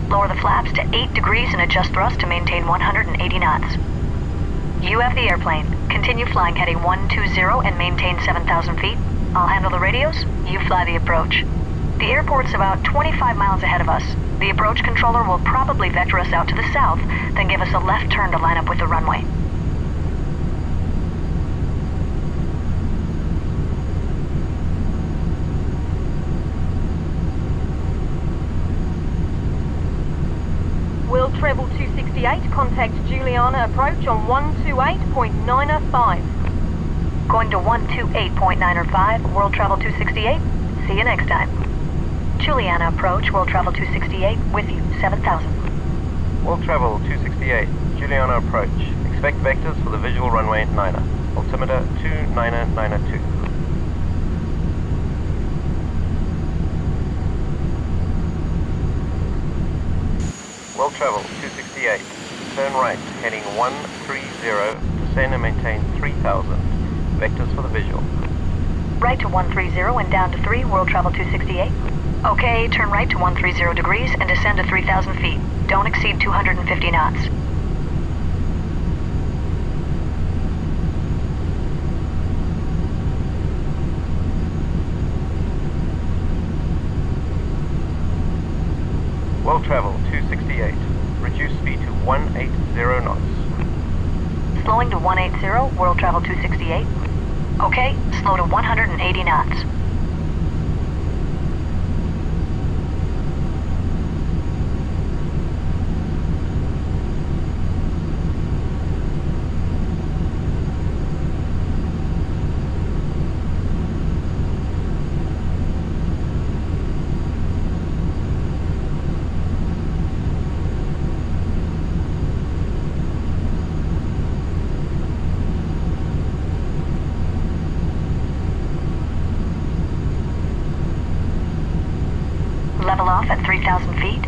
Lower the flaps to 8 degrees and adjust thrust to maintain 180 knots. You have the airplane. Continue flying heading 120 and maintain 7,000 feet. I'll handle the radios. You fly the approach. The airport's about 25 miles ahead of us. The approach controller will probably vector us out to the south, then give us a left turn to line up with the runway. Will treble 268, contact Juliana approach on 128.905. Going to 128.905, world travel 268. See you next time. Juliana approach, world travel 268, with you, 7,000. World travel 268, Juliana approach. Expect vectors for the visual runway 9er. Altimeter 2992. World travel 268, turn right, heading 130, descend and maintain 3,000. Vectors for the visual. Right to 130 and down to 3, world travel 268. Okay, turn right to 130 degrees and descend to 3,000 feet. Don't exceed 250 knots. World travel 268, reduce speed to 180 knots. Slowing to 180, world travel 268. Okay, slow to 180 knots. Level off at 3,000 feet.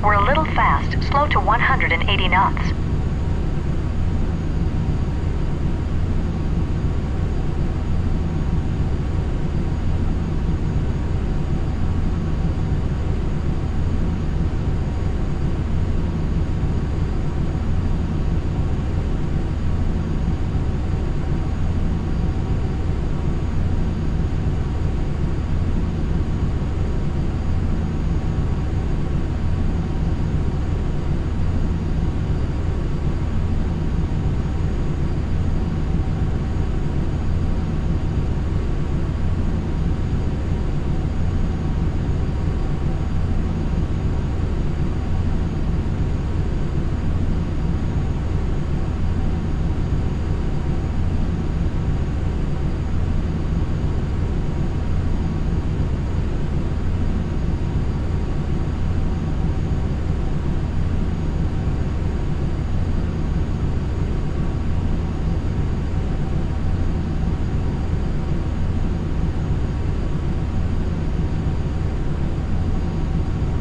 We're a little fast, slow to 180 knots.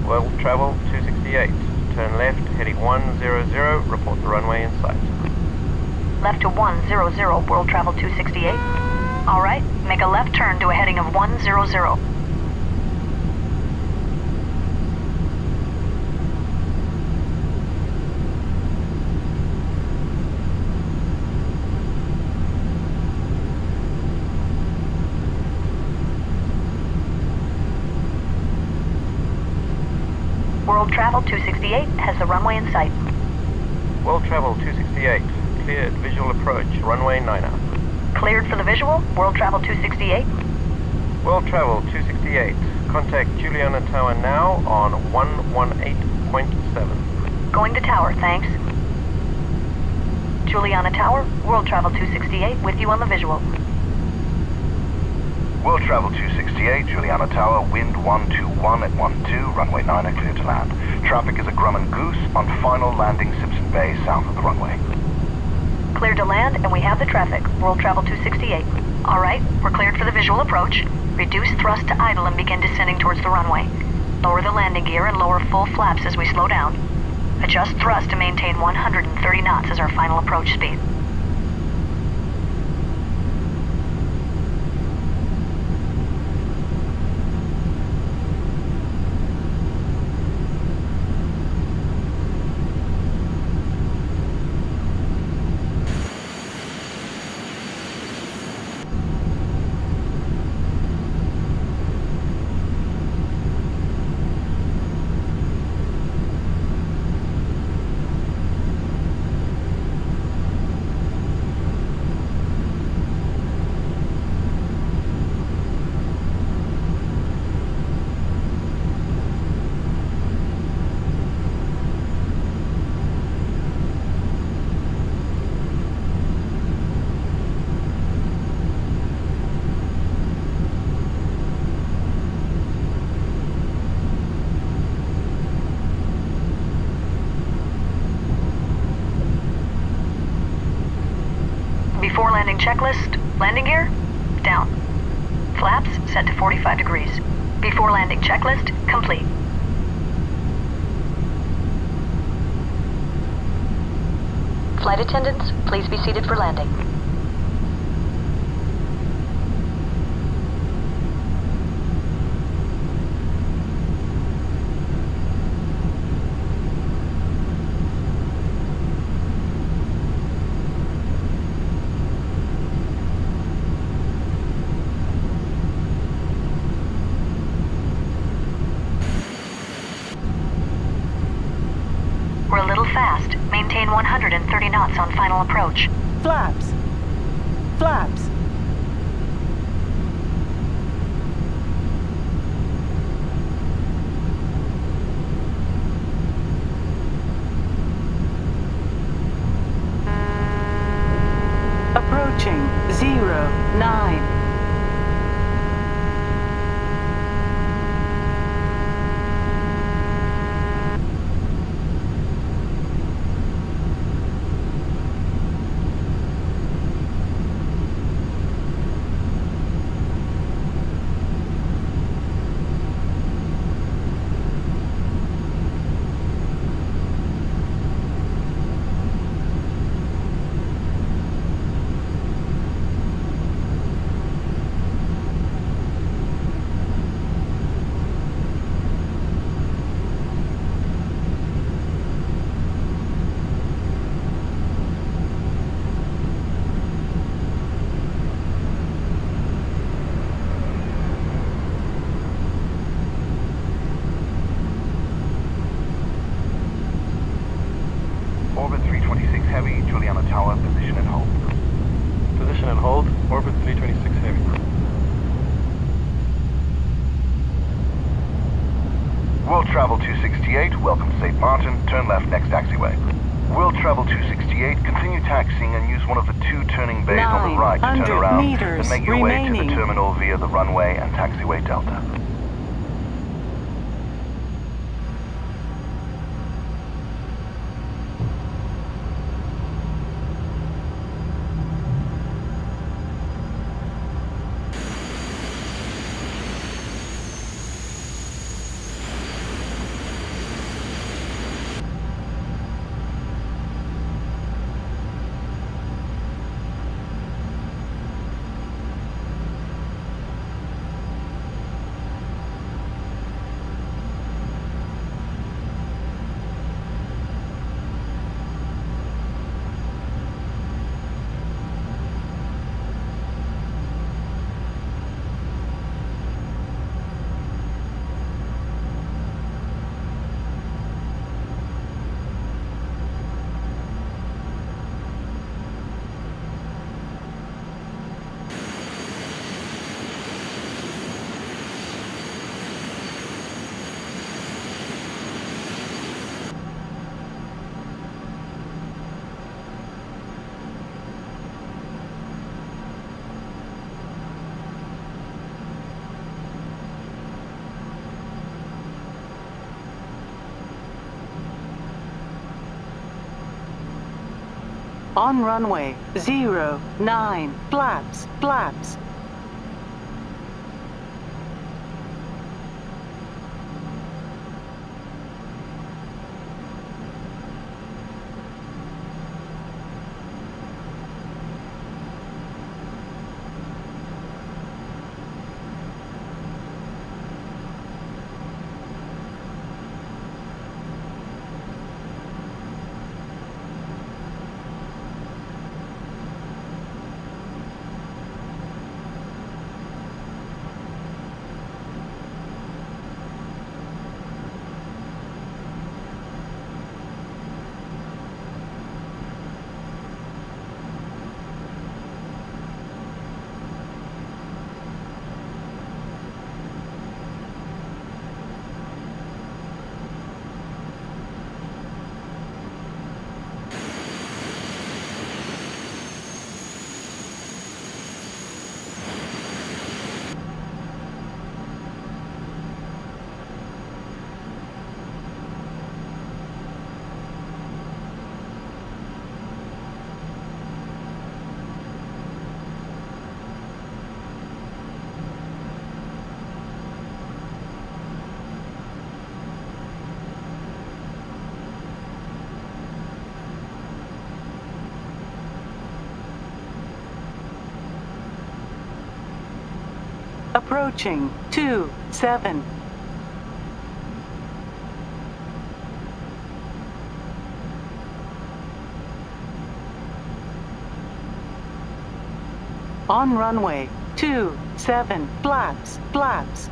World travel 268, turn left, heading 100, report the runway in sight. Left to 100, world travel 268. All right, make a left turn to a heading of 100. World travel 268 has the runway in sight. World travel 268, cleared visual approach, runway 9er. Cleared for the visual, world travel 268. World travel 268, contact Juliana Tower now on 118.7. Going to tower, thanks. Juliana Tower, world travel 268 with you on the visual. World travel 268, Juliana Tower, wind 121 at 12, runway 9er, clear to land. Traffic is a Grumman Goose on final landing Simpson Bay, south of the runway. Cleared to land, and we have the traffic. World travel 268. All right, we're cleared for the visual approach. Reduce thrust to idle and begin descending towards the runway. Lower the landing gear and lower full flaps as we slow down. Adjust thrust to maintain 130 knots as our final approach speed. Before landing checklist, landing gear, down. Flaps set to 45 degrees. Before landing checklist, complete. Flight attendants, please be seated for landing. We're a little fast. Maintain 130 knots on final approach. Flaps. Flaps. Approaching 09. Orbit 326 Heavy, Juliana Tower, position and hold. Position and hold, orbit 326 Heavy. World Travel 268, welcome to St. Martin, turn left next taxiway. World Travel 268, continue taxiing and use one of the two turning bays on the right to turn 900 around meters and make your way to remaining. the terminal via the runway and taxiway Delta. On runway 09. Flaps. Flaps. Approaching 27. On runway 27, flaps, flaps.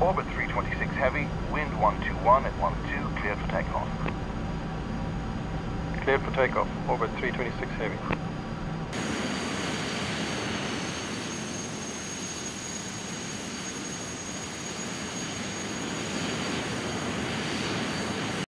Orbit 326 heavy, wind 121 at 12, cleared for takeoff. Cleared for takeoff. Orbit 326 heavy.